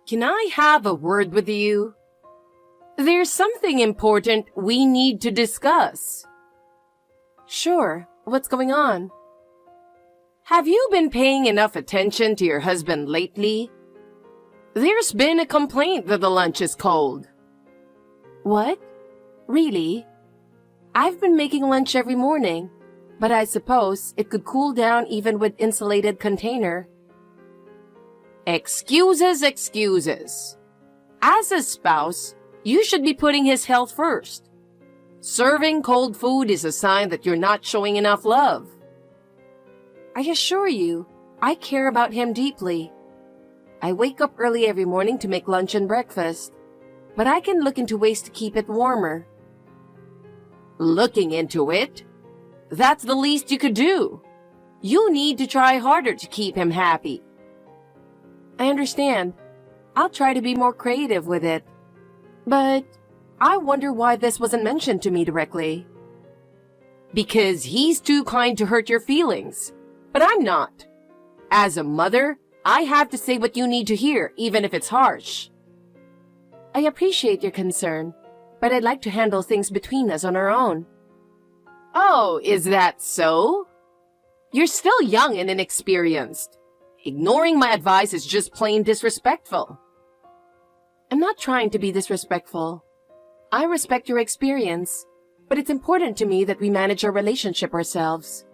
Can I have a word with you? There's something important we need to discuss. Sure, what's going on? Have you been paying enough attention to your husband lately? There's been a complaint that the lunch is cold. What? Really? I've been making lunch every morning, but I suppose it could cool down even with insulated container. Excuses, excuses. As a spouse, you should be putting his health first. Serving cold food is a sign that you're not showing enough love. I assure you, I care about him deeply. I wake up early every morning to make lunch and breakfast, but I can look into ways to keep it warmer. Looking into it? That's the least you could do. You need to try harder to keep him happy. I understand. I'll try to be more creative with it. But I wonder why this wasn't mentioned to me directly. Because he's too kind to hurt your feelings. But I'm not. As a mother, I have to say what you need to hear, even if it's harsh. I appreciate your concern, but I'd like to handle things between us on our own. Oh, is that so? You're still young and inexperienced. Ignoring my advice is just plain disrespectful. I'm not trying to be disrespectful. I respect your experience, but it's important to me that we manage our relationship ourselves.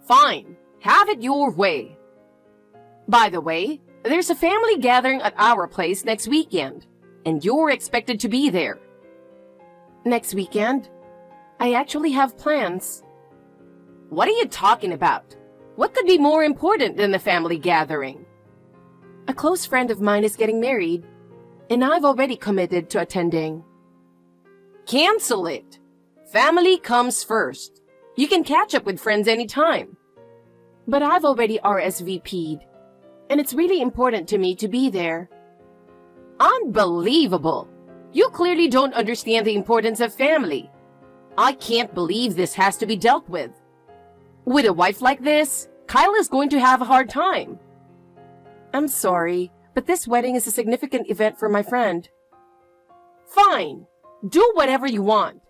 Fine, have it your way. By the way, there's a family gathering at our place next weekend, and you're expected to be there. Next weekend? I actually have plans. What are you talking about? What could be more important than the family gathering? A close friend of mine is getting married, and I've already committed to attending. Cancel it. Family comes first. You can catch up with friends anytime. But I've already RSVP'd, and it's really important to me to be there. Unbelievable. You clearly don't understand the importance of family. I can't believe this has to be dealt with. With a wife like this, Kyle is going to have a hard time. I'm sorry, but this wedding is a significant event for my friend. Fine. Do whatever you want.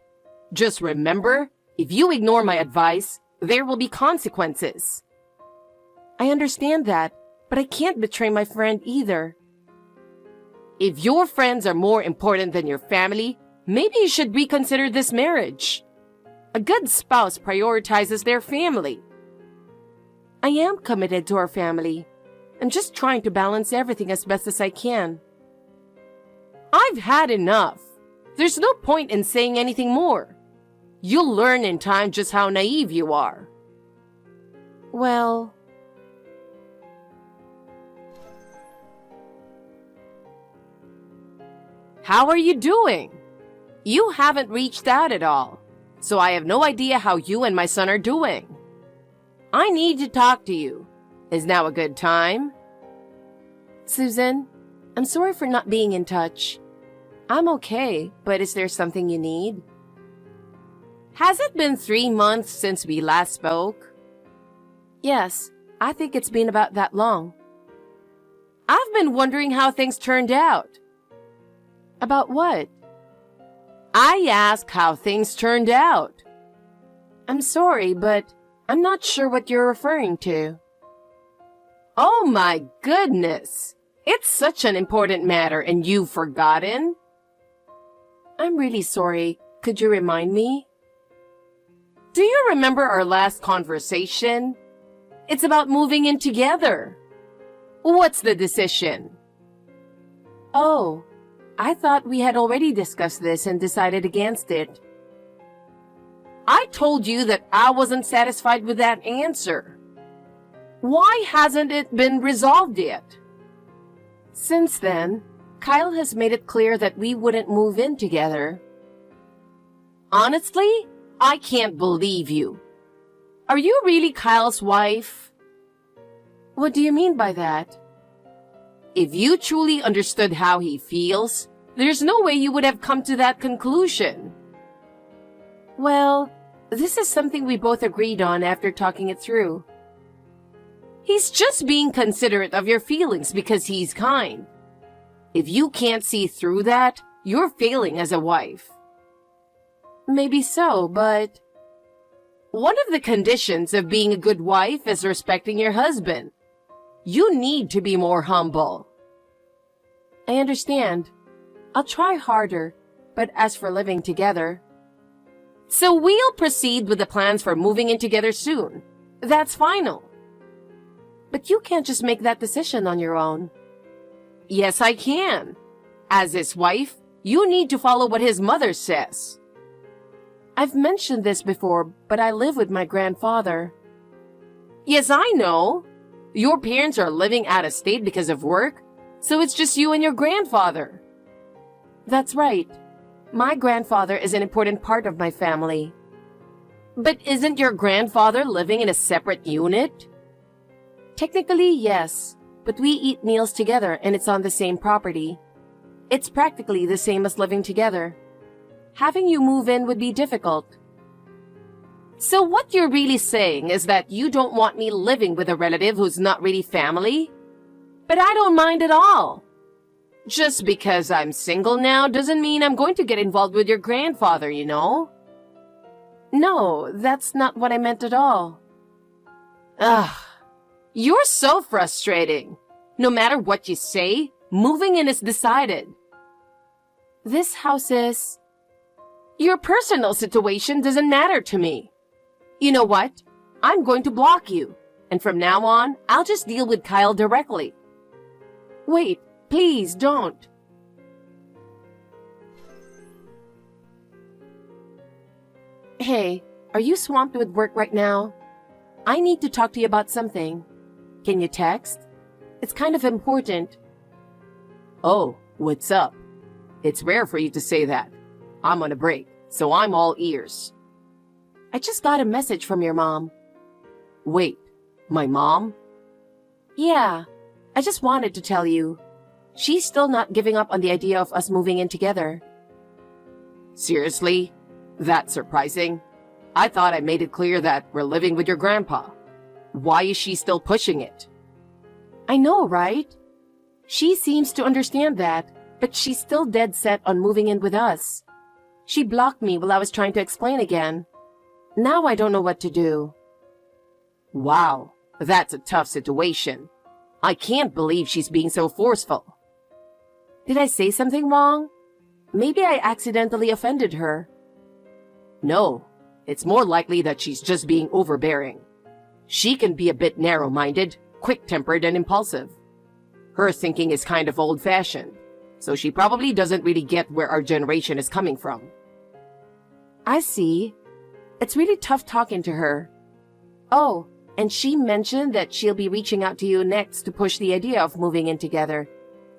Just remember, if you ignore my advice, there will be consequences. I understand that, but I can't betray my friend either. If your friends are more important than your family, maybe you should reconsider this marriage. A good spouse prioritizes their family. I am committed to our family. I'm just trying to balance everything as best as I can. I've had enough. There's no point in saying anything more. You'll learn in time just how naive you are. Well... How are you doing? You haven't reached out at all, so I have no idea how you and my son are doing. I need to talk to you. Is now a good time? Susan, I'm sorry for not being in touch. I'm okay, but is there something you need? Has it been 3 months since we last spoke? Yes, I think it's been about that long. I've been wondering how things turned out. About what? I asked how things turned out. I'm sorry, but I'm not sure what you're referring to. Oh my goodness! It's such an important matter and you've forgotten? I'm really sorry. Could you remind me? Do you remember our last conversation? It's about moving in together. What's the decision? Oh, I thought we had already discussed this and decided against it. I told you that I wasn't satisfied with that answer. Why hasn't it been resolved yet? Since then, Kyle has made it clear that we wouldn't move in together. Honestly, I can't believe you. Are you really Kyle's wife? What do you mean by that? If you truly understood how he feels, there's no way you would have come to that conclusion. Well, this is something we both agreed on after talking it through. He's just being considerate of your feelings because he's kind. If you can't see through that, you're failing as a wife. Maybe so, but one of the conditions of being a good wife is respecting your husband. You need to be more humble. I understand. I'll try harder, but as for living together... So we'll proceed with the plans for moving in together soon. That's final. But you can't just make that decision on your own. Yes, I can. As his wife, you need to follow what his mother says. I've mentioned this before, but I live with my grandfather. Yes, I know. Your parents are living out of state because of work, so it's just you and your grandfather. That's right. My grandfather is an important part of my family. But isn't your grandfather living in a separate unit? Technically, yes, but we eat meals together and it's on the same property. It's practically the same as living together. Having you move in would be difficult. So what you're really saying is that you don't want me living with a relative who's not really family? But I don't mind at all. Just because I'm single now doesn't mean I'm going to get involved with your grandfather, you know? No, that's not what I meant at all. Ugh, you're so frustrating. No matter what you say, moving in is decided. This house is... Your personal situation doesn't matter to me. You know what? I'm going to block you. And from now on, I'll just deal with Kyle directly. Wait, please don't. Hey, are you swamped with work right now? I need to talk to you about something. Can you text? It's kind of important. Oh, what's up? It's rare for you to say that. I'm on a break, so I'm all ears. I just got a message from your mom. Wait, my mom? Yeah, I just wanted to tell you. She's still not giving up on the idea of us moving in together. Seriously? That's surprising. I thought I made it clear that we're living with your grandpa. Why is she still pushing it? I know, right? She seems to understand that, but she's still dead set on moving in with us. She blocked me while I was trying to explain again. Now I don't know what to do. Wow, that's a tough situation. I can't believe she's being so forceful. Did I say something wrong? Maybe I accidentally offended her. No, it's more likely that she's just being overbearing. She can be a bit narrow-minded, quick-tempered, and impulsive. Her thinking is kind of old-fashioned, so she probably doesn't really get where our generation is coming from. I see. It's really tough talking to her. Oh, and she mentioned that she'll be reaching out to you next to push the idea of moving in together,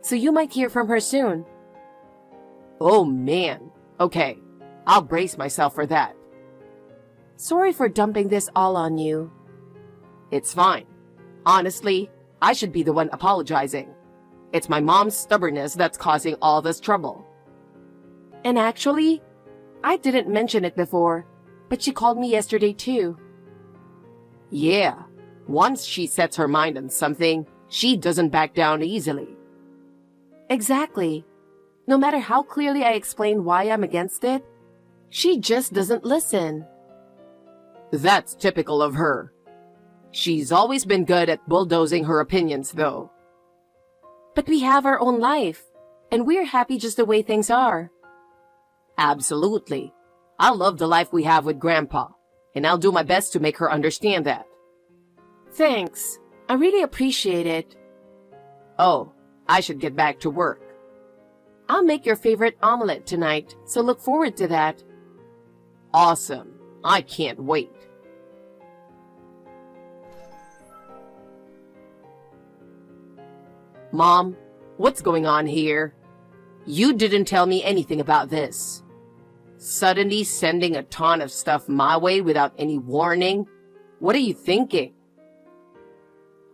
so you might hear from her soon. Oh man, okay, I'll brace myself for that. Sorry for dumping this all on you. It's fine. Honestly, I should be the one apologizing. It's my mom's stubbornness that's causing all this trouble. And actually, I didn't mention it before, but she called me yesterday too. Yeah, once she sets her mind on something, she doesn't back down easily. Exactly. No matter how clearly I explain why I'm against it, she just doesn't listen. That's typical of her. She's always been good at bulldozing her opinions, though. But we have our own life, and we're happy just the way things are. Absolutely. I love the life we have with Grandpa, and I'll do my best to make her understand that. Thanks. I really appreciate it. Oh, I should get back to work. I'll make your favorite omelet tonight, so look forward to that. Awesome. I can't wait. Mom, what's going on here? You didn't tell me anything about this. Suddenly sending a ton of stuff my way without any warning? What are you thinking?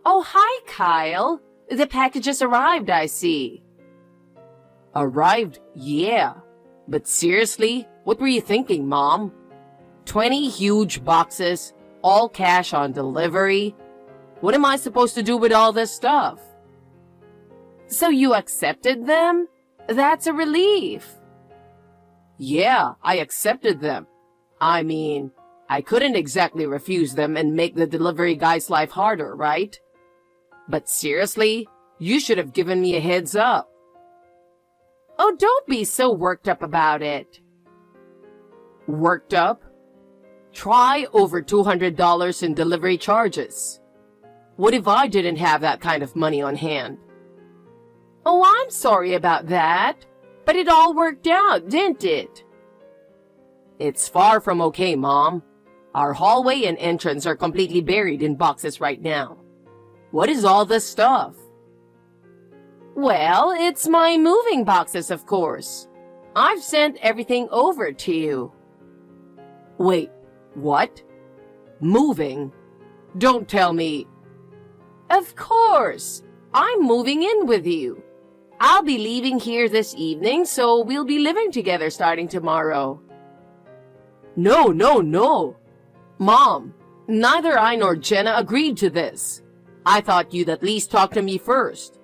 Oh, hi, Kyle. The packages arrived, I see. Arrived? Yeah. But seriously, what were you thinking, Mom? 20 huge boxes, all cash on delivery? What am I supposed to do with all this stuff? So you accepted them? That's a relief. Yeah, I accepted them. I mean, I couldn't exactly refuse them and make the delivery guy's life harder, right? But seriously, you should have given me a heads up. Oh, don't be so worked up about it. Worked up? Try over $200 in delivery charges. What if I didn't have that kind of money on hand? Oh, I'm sorry about that, but it all worked out, didn't it? It's far from okay, Mom. Our hallway and entrance are completely buried in boxes right now. What is all this stuff? Well, it's my moving boxes, of course. I've sent everything over to you. Wait, what? Moving? Don't tell me. Of course. I'm moving in with you. I'll be leaving here this evening, so we'll be living together starting tomorrow. No, no, no. Mom, neither I nor Jenna agreed to this. I thought you'd at least talk to me first.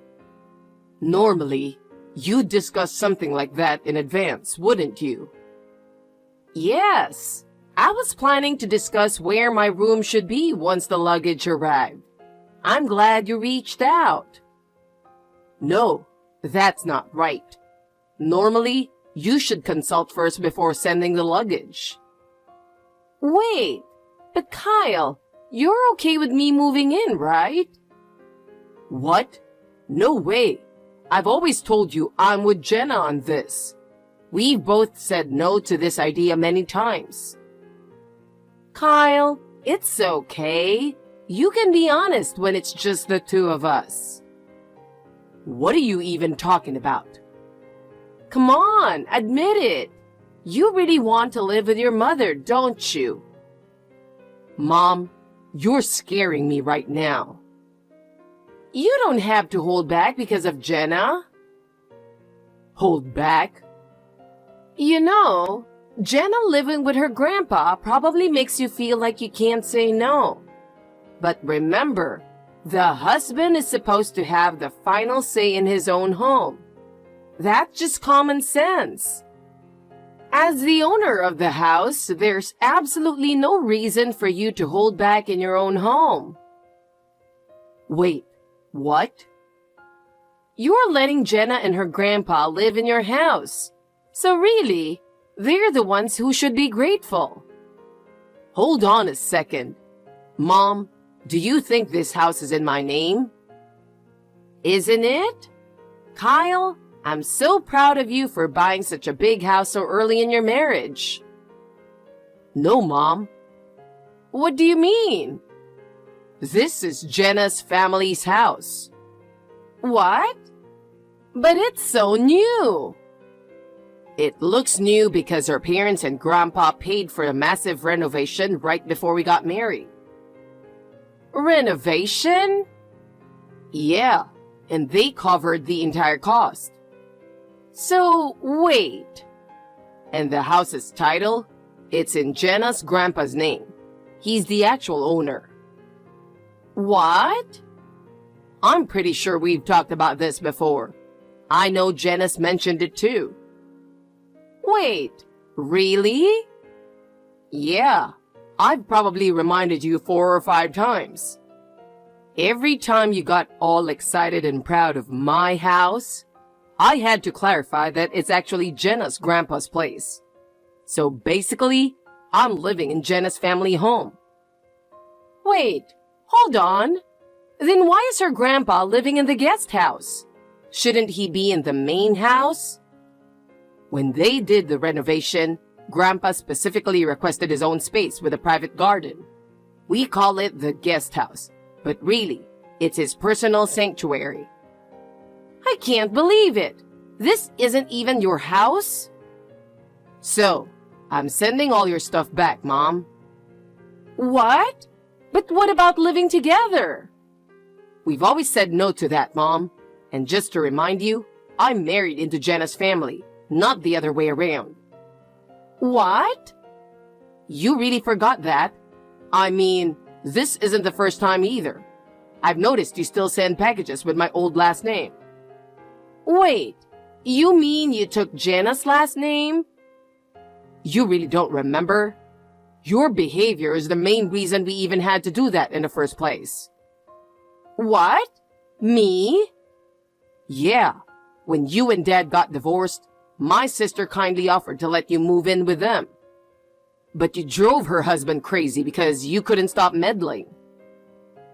Normally, you'd discuss something like that in advance, wouldn't you? Yes. I was planning to discuss where my room should be once the luggage arrived. I'm glad you reached out. No, that's not right. Normally, you should consult first before sending the luggage. Wait, but Kyle, you're okay with me moving in, right? What? No way. I've always told you I'm with Jenna on this. We've both said no to this idea many times. Kyle, it's okay. You can be honest when it's just the two of us. What are you even talking about? Come on, admit it. You really want to live with your mother, don't you? Mom, you're scaring me right now. You don't have to hold back because of Jenna. Hold back? You know, Jenna living with her grandpa probably makes you feel like you can't say no. But remember, the husband is supposed to have the final say in his own home. That's just common sense. As the owner of the house, there's absolutely no reason for you to hold back in your own home. Wait, what? You're letting Jenna and her grandpa live in your house. So really, they're the ones who should be grateful. Hold on a second. Mom, do you think this house is in my name? Isn't it? Kyle, I'm so proud of you for buying such a big house so early in your marriage. No, Mom. What do you mean? This is Jenna's family's house. What? But it's so new. It looks new because her parents and grandpa paid for a massive renovation right before we got married. Renovation? Yeah, and they covered the entire cost. So, wait. And the house's title? It's in Jenna's grandpa's name. He's the actual owner. What? I'm pretty sure we've talked about this before. I know Jenna's mentioned it too. Wait, really? Yeah, I've probably reminded you 4 or 5 times. Every time you got all excited and proud of my house, I had to clarify that it's actually Jenna's grandpa's place. So basically, I'm living in Jenna's family home. Wait, hold on. Then why is her grandpa living in the guest house? Shouldn't he be in the main house? When they did the renovation, Grandpa specifically requested his own space with a private garden. We call it the guest house, but really, it's his personal sanctuary. I can't believe it. This isn't even your house? So, I'm sending all your stuff back, Mom. What? But what about living together? We've always said no to that, Mom. And just to remind you, I'm married into Jenna's family, not the other way around. What? You really forgot that? I mean, this isn't the first time either. I've noticed you still send packages with my old last name. Wait, you mean you took Jenna's last name? You really don't remember? Your behavior is the main reason we even had to do that in the first place. What? Me? Yeah, when you and Dad got divorced, my sister kindly offered to let you move in with them. But you drove her husband crazy because you couldn't stop meddling.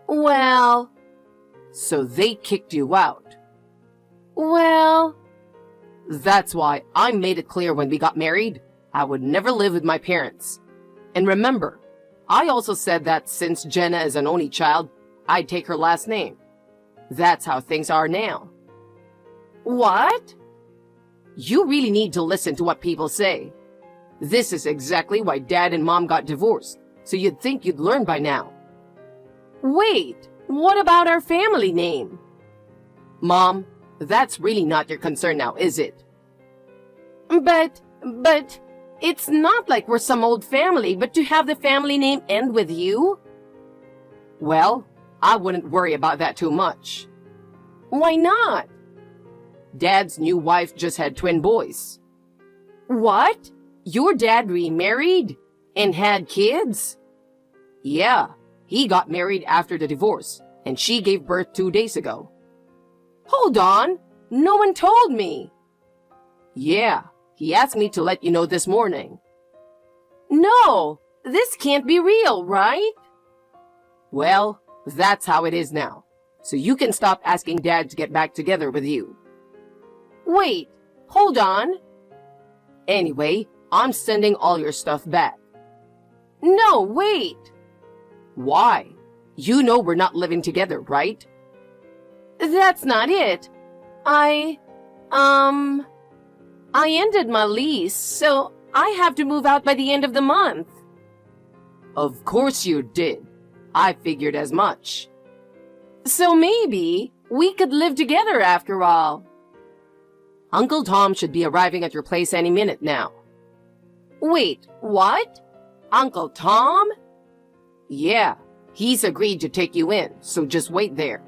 Well... So they kicked you out. Well... That's why I made it clear when we got married, I would never live with my parents. And remember, I also said that since Jenna is an only child, I'd take her last name. That's how things are now. What? You really need to listen to what people say. This is exactly why Dad and Mom got divorced, so you'd think you'd learn by now. Wait, what about our family name? Mom, that's really not your concern now, is it? But, it's not like we're some old family, but to have the family name end with you? Well, I wouldn't worry about that too much. Why not? Dad's new wife just had twin boys. What? Your dad remarried? And had kids? Yeah, he got married after the divorce, and she gave birth 2 days ago. Hold on, no one told me. Yeah, he asked me to let you know this morning. No, this can't be real, right? Well, that's how it is now, so you can stop asking Dad to get back together with you. Wait, hold on. Anyway, I'm sending all your stuff back. No, wait. Why? You know we're not living together, right? That's not it. I ended my lease, so I have to move out by the end of the month. Of course you did. I figured as much. So maybe we could live together after all. Uncle Tom should be arriving at your place any minute now. Wait, what? Uncle Tom? Yeah, he's agreed to take you in, so just wait there.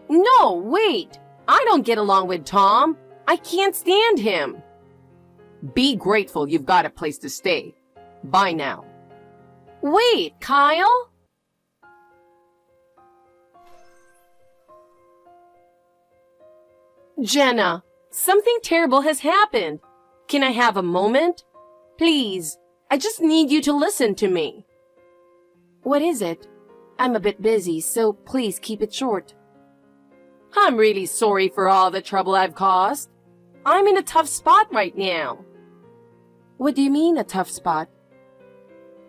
No, wait! I don't get along with Tom. I can't stand him. Be grateful you've got a place to stay. Bye now. Wait, Kyle? Jenna, something terrible has happened. Can I have a moment? Please, I just need you to listen to me. What is it? I'm a bit busy, so please keep it short. I'm really sorry for all the trouble I've caused. I'm in a tough spot right now. What do you mean, a tough spot?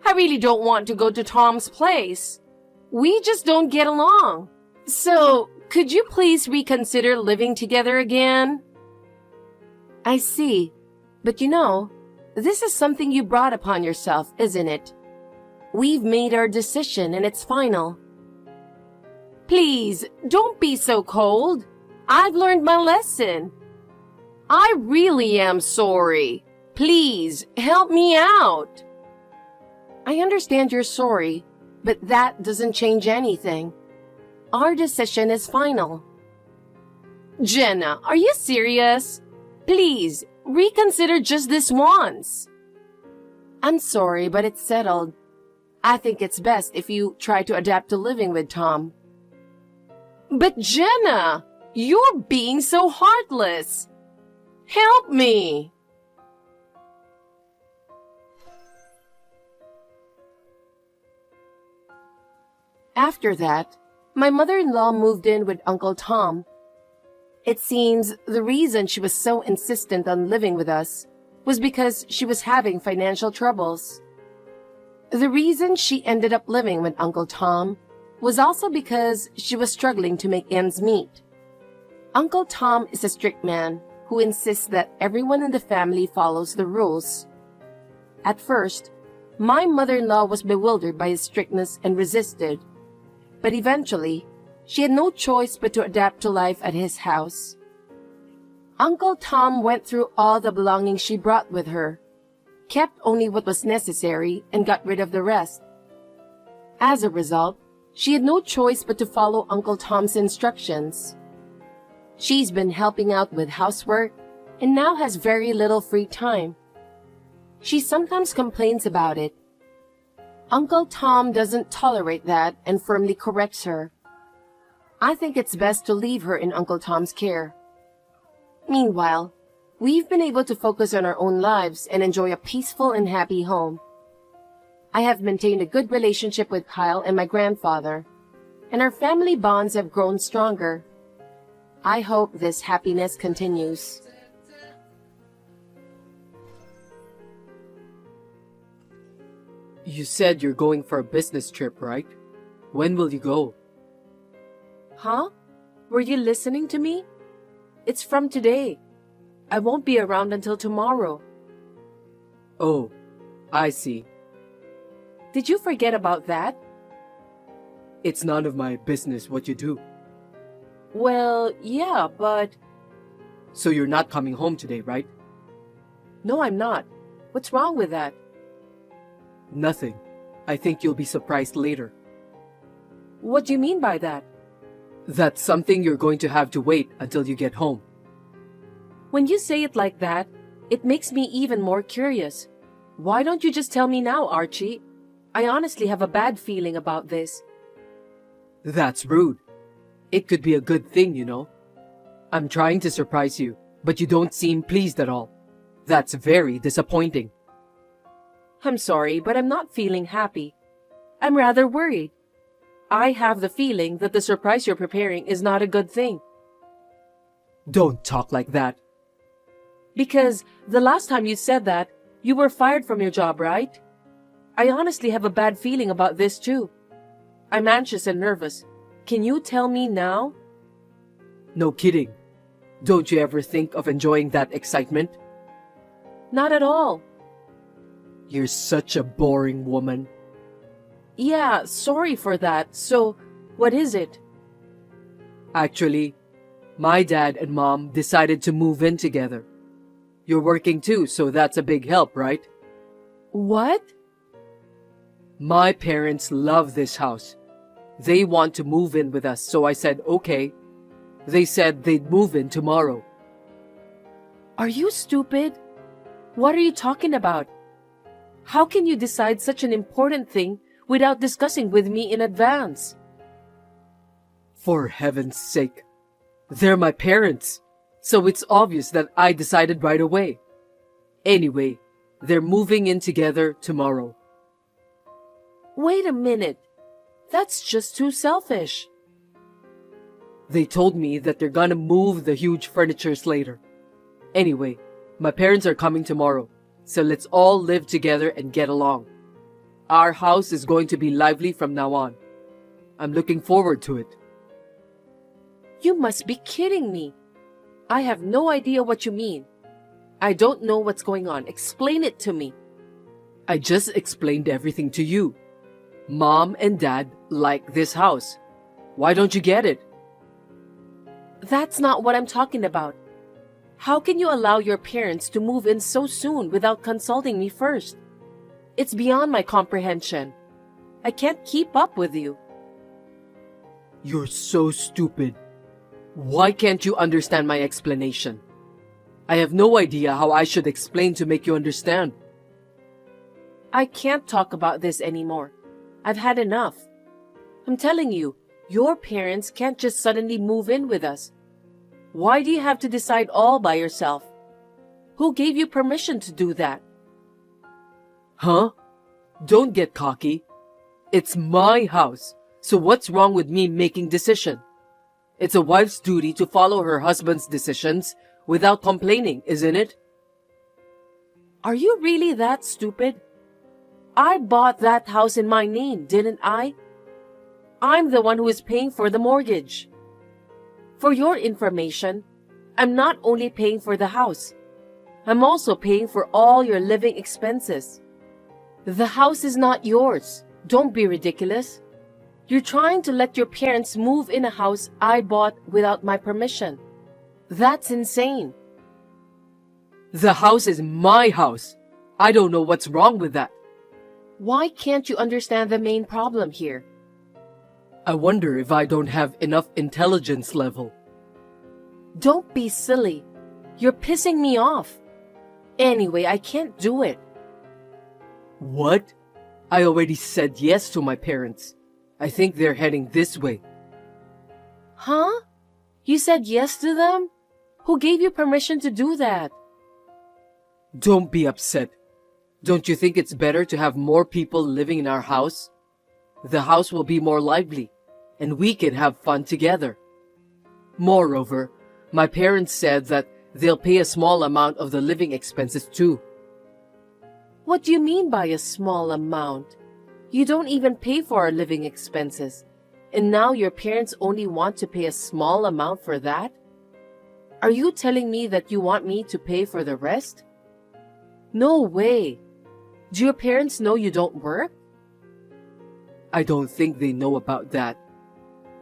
I really don't want to go to Tom's place. We just don't get along. So, could you please reconsider living together again? I see. But you know, this is something you brought upon yourself, isn't it? We've made our decision and it's final. Please, don't be so cold. I've learned my lesson. I really am sorry. Please, help me out. I understand you're sorry, but that doesn't change anything. Our decision is final. Jenna, are you serious? Please, reconsider just this once. I'm sorry, but it's settled. I think it's best if you try to adapt to living with Tom. But Jenna, you're being so heartless. Help me. After that, my mother-in-law moved in with Uncle Tom. It seems the reason she was so insistent on living with us was because she was having financial troubles. The reason she ended up living with Uncle Tom was also because she was struggling to make ends meet. Uncle Tom is a strict man who insists that everyone in the family follows the rules. At first, my mother-in-law was bewildered by his strictness and resisted, but eventually, she had no choice but to adapt to life at his house. Uncle Tom went through all the belongings she brought with her, kept only what was necessary, and got rid of the rest. As a result, she had no choice but to follow Uncle Tom's instructions. She's been helping out with housework and now has very little free time. She sometimes complains about it. Uncle Tom doesn't tolerate that and firmly corrects her. I think it's best to leave her in Uncle Tom's care. Meanwhile, we've been able to focus on our own lives and enjoy a peaceful and happy home. I have maintained a good relationship with Kyle and my grandfather, and our family bonds have grown stronger. I hope this happiness continues. You said you're going for a business trip, right? When will you go? Huh? Were you listening to me? It's from today. I won't be around until tomorrow. Oh, I see. Did you forget about that? It's none of my business what you do. Well, yeah, but... So you're not coming home today, right? No, I'm not. What's wrong with that? Nothing. I think you'll be surprised later. What do you mean by that? That's something you're going to have to wait until you get home. When you say it like that, it makes me even more curious. Why don't you just tell me now, Archie? I honestly have a bad feeling about this. That's rude. It could be a good thing, you know. I'm trying to surprise you, but you don't seem pleased at all. That's very disappointing. I'm sorry, but I'm not feeling happy. I'm rather worried. I have the feeling that the surprise you're preparing is not a good thing. Don't talk like that. Because the last time you said that, you were fired from your job, right? I honestly have a bad feeling about this too. I'm anxious and nervous. Can you tell me now? No kidding. Don't you ever think of enjoying that excitement? Not at all. You're such a boring woman. Yeah, sorry for that. So, what is it? Actually, my dad and mom decided to move in together. You're working too, so that's a big help, right? What? My parents love this house. They want to move in with us, so I said okay. They said they'd move in tomorrow. Are you stupid? What are you talking about? How can you decide such an important thing without discussing with me in advance? For heaven's sake. They're my parents, so it's obvious that I decided right away. Anyway, they're moving in together tomorrow. Wait a minute. That's just too selfish. They told me that they're gonna move the huge furnitures later. Anyway, my parents are coming tomorrow, so let's all live together and get along. Our house is going to be lively from now on. I'm looking forward to it. You must be kidding me. I have no idea what you mean. I don't know what's going on. Explain it to me. I just explained everything to you. Mom and Dad like this house. Why don't you get it? That's not what I'm talking about. How can you allow your parents to move in so soon without consulting me first? It's beyond my comprehension. I can't keep up with you. You're so stupid. Why can't you understand my explanation? I have no idea how I should explain to make you understand. I can't talk about this anymore. I've had enough. I'm telling you, your parents can't just suddenly move in with us. Why do you have to decide all by yourself? Who gave you permission to do that? Huh? Don't get cocky. It's my house, so what's wrong with me making decision? It's a wife's duty to follow her husband's decisions without complaining, isn't it? Are you really that stupid? I bought that house in my name, didn't I? I'm the one who is paying for the mortgage. For your information, I'm not only paying for the house, I'm also paying for all your living expenses. The house is not yours. Don't be ridiculous. You're trying to let your parents move in a house I bought without my permission. That's insane. The house is my house. I don't know what's wrong with that. Why can't you understand the main problem here? I wonder if I don't have enough intelligence level. Don't be silly. You're pissing me off. Anyway, I can't do it. What? I already said yes to my parents. I think they're heading this way. Huh? You said yes to them? Who gave you permission to do that? Don't be upset. Don't you think it's better to have more people living in our house? The house will be more lively, and we can have fun together. Moreover, my parents said that they'll pay a small amount of the living expenses too. What do you mean by a small amount? You don't even pay for our living expenses. And now your parents only want to pay a small amount for that? Are you telling me that you want me to pay for the rest? No way. Do your parents know you don't work? I don't think they know about that.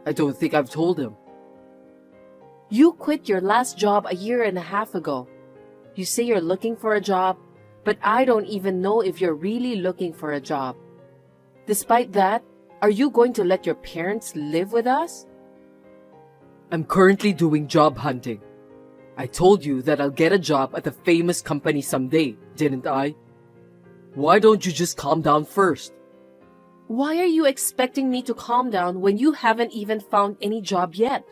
I don't think I've told them. You quit your last job a year and a half ago. You say you're looking for a job, but I don't even know if you're really looking for a job. Despite that, are you going to let your parents live with us? I'm currently doing job hunting. I told you that I'll get a job at a famous company someday, didn't I? Why don't you just calm down first? Why are you expecting me to calm down when you haven't even found any job yet?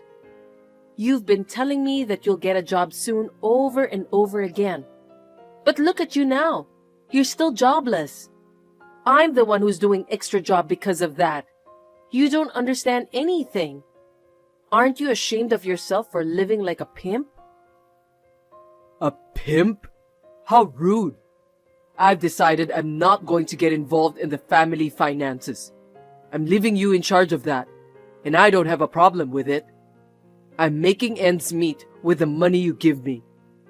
You've been telling me that you'll get a job soon over and over again. But look at you now. You're still jobless. I'm the one who's doing extra job because of that. You don't understand anything. Aren't you ashamed of yourself for living like a pimp? A pimp? How rude. I've decided I'm not going to get involved in the family finances. I'm leaving you in charge of that, and I don't have a problem with it. I'm making ends meet with the money you give me.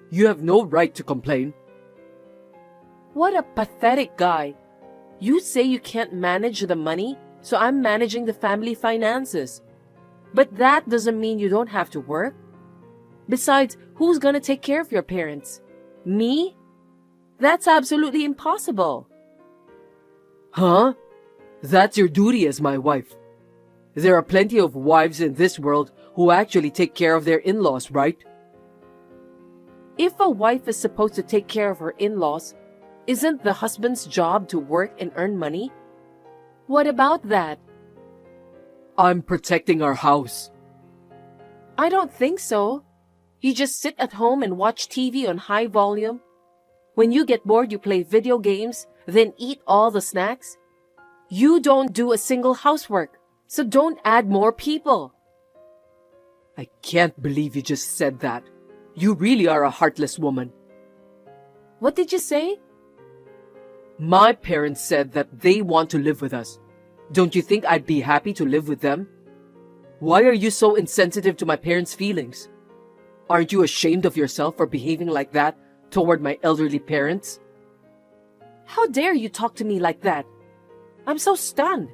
You have no right to complain. What a pathetic guy. You say you can't manage the money, so I'm managing the family finances. But that doesn't mean you don't have to work. Besides, who's gonna take care of your parents? Me? That's absolutely impossible. Huh? That's your duty as my wife. There are plenty of wives in this world who actually take care of their in-laws, right? If a wife is supposed to take care of her in-laws, isn't the husband's job to work and earn money? What about that? I'm protecting our house. I don't think so. You just sit at home and watch TV on high volume. When you get bored, you play video games, then eat all the snacks. You don't do a single housework, so don't add more people. I can't believe you just said that. You really are a heartless woman. What did you say? My parents said that they want to live with us. Don't you think I'd be happy to live with them? Why are you so insensitive to my parents' feelings? Aren't you ashamed of yourself for behaving like that toward my elderly parents? How dare you talk to me like that? I'm so stunned.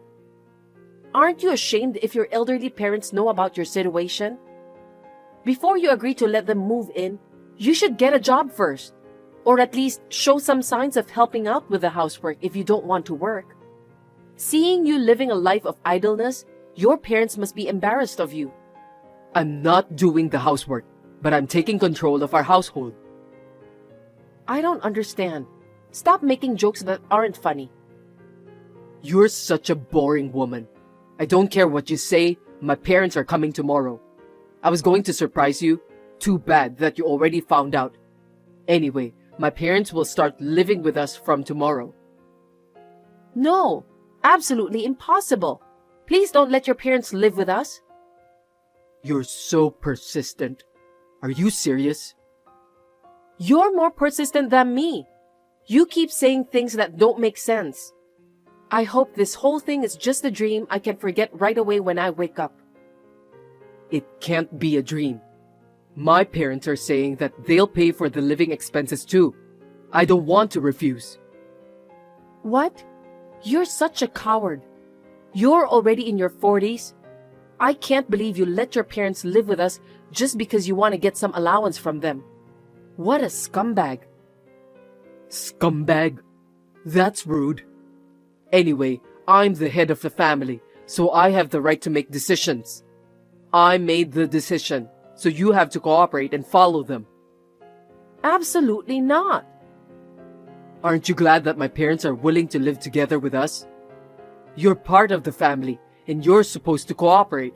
Aren't you ashamed if your elderly parents know about your situation? Before you agree to let them move in, you should get a job first. Or at least show some signs of helping out with the housework if you don't want to work. Seeing you living a life of idleness, your parents must be embarrassed of you. I'm not doing the housework, but I'm taking control of our household. I don't understand. Stop making jokes that aren't funny. You're such a boring woman. I don't care what you say, my parents are coming tomorrow. I was going to surprise you. Too bad that you already found out. Anyway, my parents will start living with us from tomorrow. No, absolutely impossible. Please don't let your parents live with us. You're so persistent. Are you serious? You're more persistent than me. You keep saying things that don't make sense. I hope this whole thing is just a dream I can forget right away when I wake up. It can't be a dream. My parents are saying that they'll pay for the living expenses too. I don't want to refuse. What? You're such a coward. You're already in your 40s. I can't believe you let your parents live with us just because you want to get some allowance from them. What a scumbag. Scumbag? That's rude. Anyway, I'm the head of the family, so I have the right to make decisions. I made the decision, so you have to cooperate and follow them. Absolutely not. Aren't you glad that my parents are willing to live together with us? You're part of the family, and you're supposed to cooperate.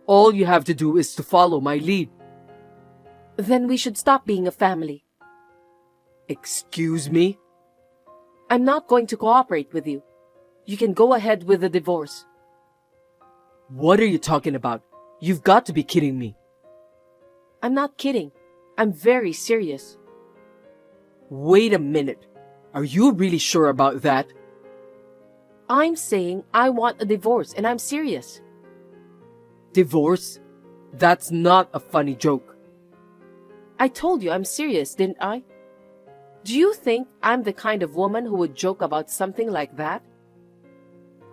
All you have to do is to follow my lead. Then we should stop being a family. Excuse me? I'm not going to cooperate with you. You can go ahead with the divorce. What are you talking about? You've got to be kidding me. I'm not kidding. I'm very serious. Wait a minute. Are you really sure about that? I'm saying I want a divorce, and I'm serious. Divorce? That's not a funny joke. I told you I'm serious, didn't I? Do you think I'm the kind of woman who would joke about something like that?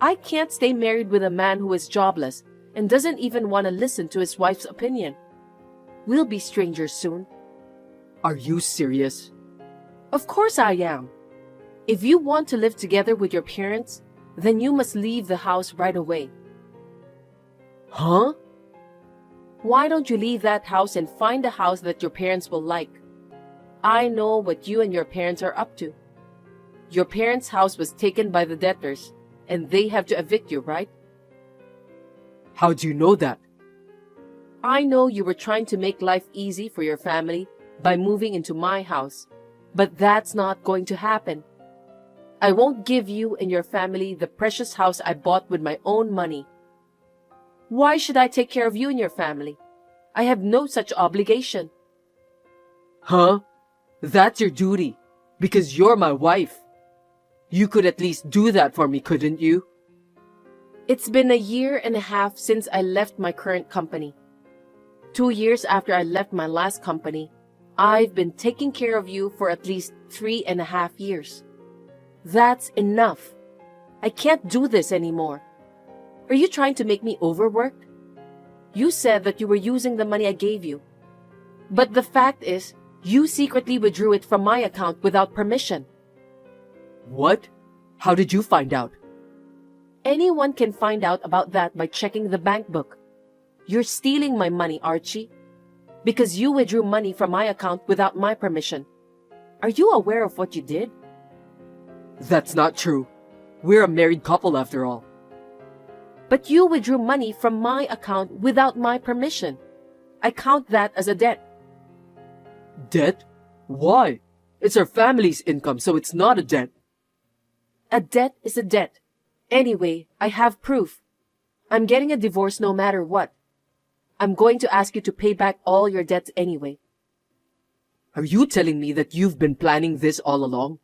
I can't stay married with a man who is jobless and doesn't even want to listen to his wife's opinion. We'll be strangers soon. Are you serious? Of course I am. If you want to live together with your parents, then you must leave the house right away. Huh? Why don't you leave that house and find a house that your parents will like? I know what you and your parents are up to. Your parents' house was taken by the debtors, and they have to evict you, right? How do you know that? I know you were trying to make life easy for your family by moving into my house, but that's not going to happen. I won't give you and your family the precious house I bought with my own money. Why should I take care of you and your family? I have no such obligation. Huh? That's your duty, because you're my wife. You could at least do that for me, couldn't you? It's been a year and a half since I left my current company. 2 years after I left my last company, I've been taking care of you for at least 3.5 years. That's enough. I can't do this anymore. Are you trying to make me overworked? You said that you were using the money I gave you. But the fact is, you secretly withdrew it from my account without permission. What? How did you find out? Anyone can find out about that by checking the bank book. You're stealing my money, Archie, because you withdrew money from my account without my permission. Are you aware of what you did? That's not true. We're a married couple after all. But you withdrew money from my account without my permission. I count that as a debt. Debt? Why? It's our family's income, so it's not a debt. A debt is a debt. Anyway, I have proof. I'm getting a divorce no matter what. I'm going to ask you to pay back all your debts anyway. Are you telling me that you've been planning this all along?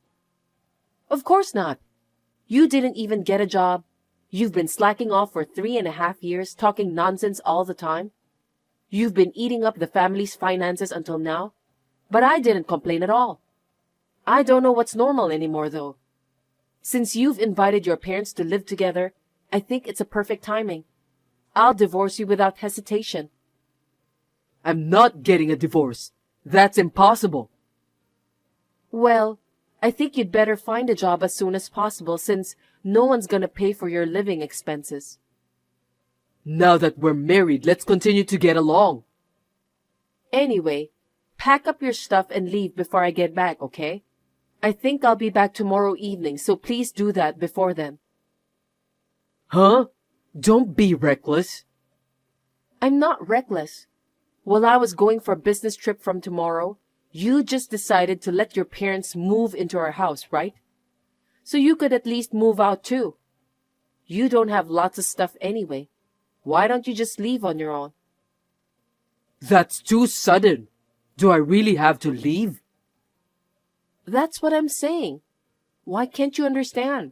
Of course not. You didn't even get a job. You've been slacking off for 3.5 years, talking nonsense all the time. You've been eating up the family's finances until now, but I didn't complain at all. I don't know what's normal anymore, though. Since you've invited your parents to live together, I think it's a perfect timing. I'll divorce you without hesitation. I'm not getting a divorce. That's impossible. Well, I think you'd better find a job as soon as possible since no one's gonna pay for your living expenses. Now that we're married, let's continue to get along. Anyway, pack up your stuff and leave before I get back, okay? I think I'll be back tomorrow evening, so please do that before then. Huh? Don't be reckless. I'm not reckless. While I was going for a business trip from tomorrow, you just decided to let your parents move into our house, right? So you could at least move out too. You don't have lots of stuff anyway. Why don't you just leave on your own? That's too sudden. Do I really have to leave? That's what I'm saying. Why can't you understand?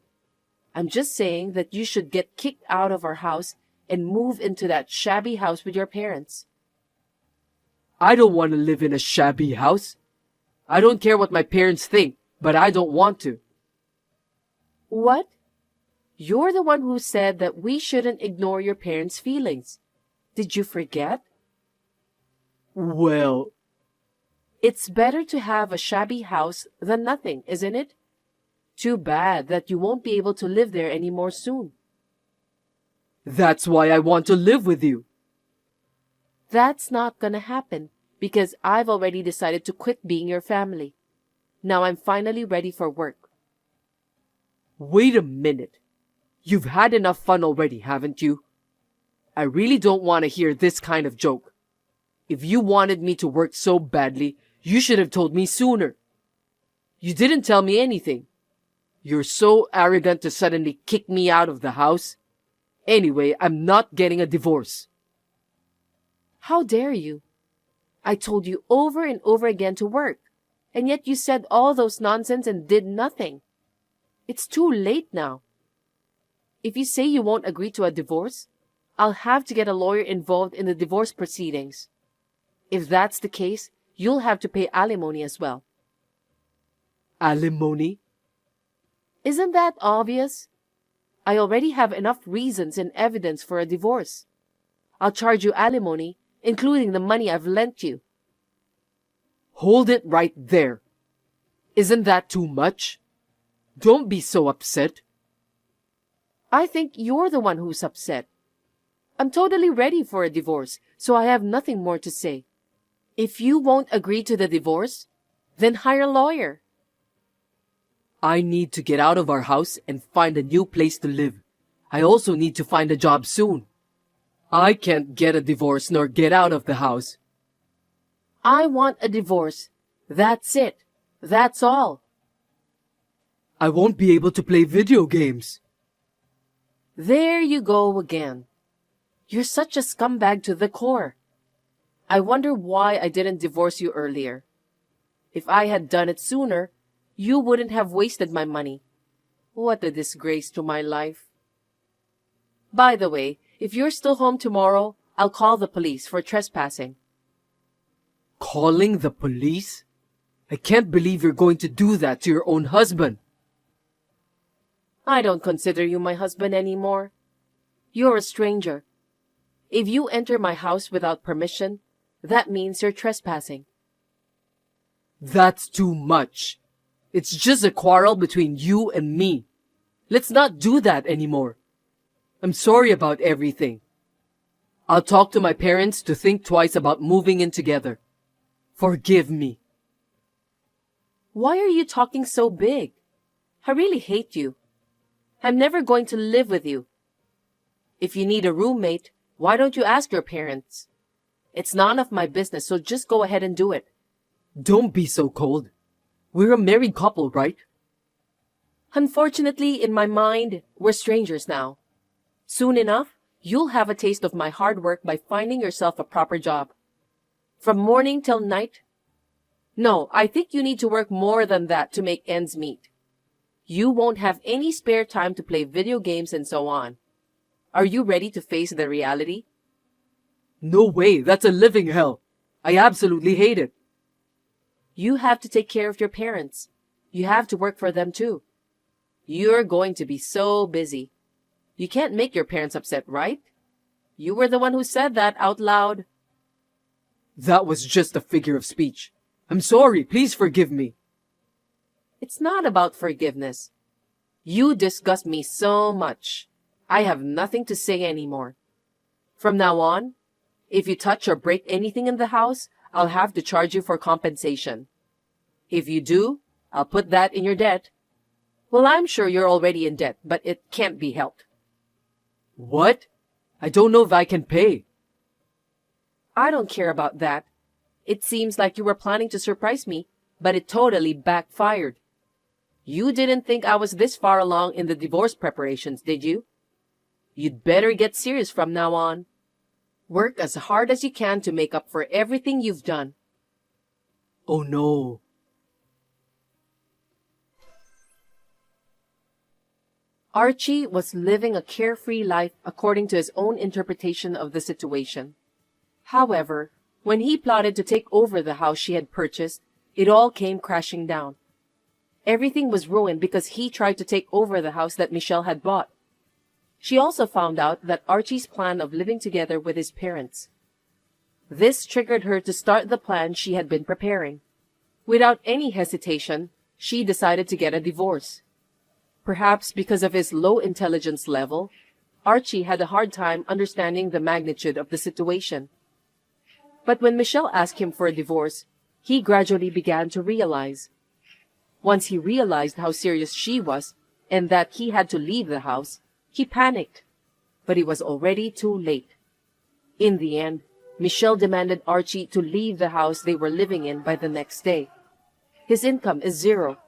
I'm just saying that you should get kicked out of our house and move into that shabby house with your parents. I don't want to live in a shabby house. I don't care what my parents think, but I don't want to. What? You're the one who said that we shouldn't ignore your parents' feelings. Did you forget? Well, it's better to have a shabby house than nothing, isn't it? Too bad that you won't be able to live there anymore soon. that's why I want to live with you. That's not gonna happen because I've already decided to quit being your family. Now I'm finally ready for work. Wait a minute. You've had enough fun already, haven't you? I really don't want to hear this kind of joke. If you wanted me to work so badly, you should have told me sooner. You didn't tell me anything. You're so arrogant to suddenly kick me out of the house. Anyway, I'm not getting a divorce. How dare you? I told you over and over again to work, and yet you said all those nonsense and did nothing. It's too late now. If you say you won't agree to a divorce, I'll have to get a lawyer involved in the divorce proceedings. If that's the case, you'll have to pay alimony as well. Alimony? Isn't that obvious? I already have enough reasons and evidence for a divorce. I'll charge you alimony, including the money I've lent you. Hold it right there. Isn't that too much? Don't be so upset. I think you're the one who's upset. I'm totally ready for a divorce, so I have nothing more to say. If you won't agree to the divorce, then hire a lawyer. I need to get out of our house and find a new place to live. I also need to find a job soon. I can't get a divorce nor get out of the house. I want a divorce. That's it. That's all. I won't be able to play video games. There you go again. You're such a scumbag to the core. I wonder why I didn't divorce you earlier. If I had done it sooner, you wouldn't have wasted my money. What a disgrace to my life. By the way, if you're still home tomorrow, I'll call the police for trespassing. Calling the police? I can't believe you're going to do that to your own husband. I don't consider you my husband anymore. You're a stranger. If you enter my house without permission, that means you're trespassing. That's too much. It's just a quarrel between you and me. Let's not do that anymore. I'm sorry about everything. I'll talk to my parents to think twice about moving in together. Forgive me. Why are you talking so big? I really hate you. I'm never going to live with you. If you need a roommate, why don't you ask your parents? It's none of my business, so just go ahead and do it. Don't be so cold. We're a married couple, right? Unfortunately, in my mind, we're strangers now. Soon enough, you'll have a taste of my hard work by finding yourself a proper job. From morning till night. No, I think you need to work more than that to make ends meet. You won't have any spare time to play video games and so on. Are you ready to face the reality? No way, that's a living hell. I absolutely hate it. You have to take care of your parents. You have to work for them too. You're going to be so busy. You can't make your parents upset, right? You were the one who said that out loud. That was just a figure of speech. I'm sorry, please forgive me. It's not about forgiveness. You disgust me so much. I have nothing to say anymore. From now on, if you touch or break anything in the house, I'll have to charge you for compensation. If you do, I'll put that in your debt. Well, I'm sure you're already in debt, but it can't be helped. What? I don't know if I can pay. I don't care about that. It seems like you were planning to surprise me, but it totally backfired. You didn't think I was this far along in the divorce preparations, did you? You'd better get serious from now on. Work as hard as you can to make up for everything you've done. Oh no. Archie was living a carefree life according to his own interpretation of the situation. However, when he plotted to take over the house she had purchased, it all came crashing down. Everything was ruined because he tried to take over the house that Michelle had bought. She also found out that Archie's plan of living together with his parents. This triggered her to start the plan she had been preparing. Without any hesitation, she decided to get a divorce. Perhaps because of his low intelligence level, Archie had a hard time understanding the magnitude of the situation. But when Michelle asked him for a divorce, he gradually began to realize. Once he realized how serious she was and that he had to leave the house, he panicked. But it was already too late. In the end, Michelle demanded Archie to leave the house they were living in by the next day. His income is zero.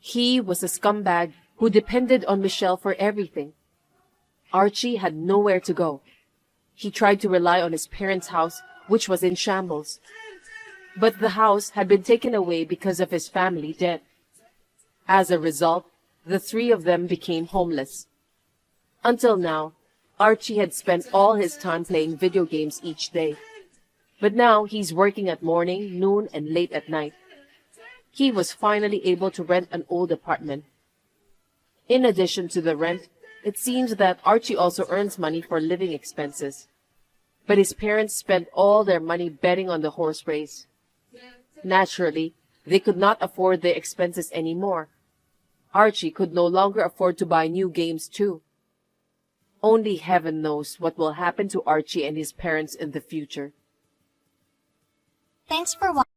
He was a scumbag who depended on Michelle for everything. Archie had nowhere to go. He tried to rely on his parents' house, which was in shambles. But the house had been taken away because of his family debt. As a result, the three of them became homeless. Until now, Archie had spent all his time playing video games each day. But now he's working at morning, noon, and late at night. He was finally able to rent an old apartment. In addition to the rent, it seems that Archie also earns money for living expenses. But his parents spent all their money betting on the horse race. Naturally, they could not afford their expenses anymore. Archie could no longer afford to buy new games too. Only heaven knows what will happen to Archie and his parents in the future. Thanks for watching.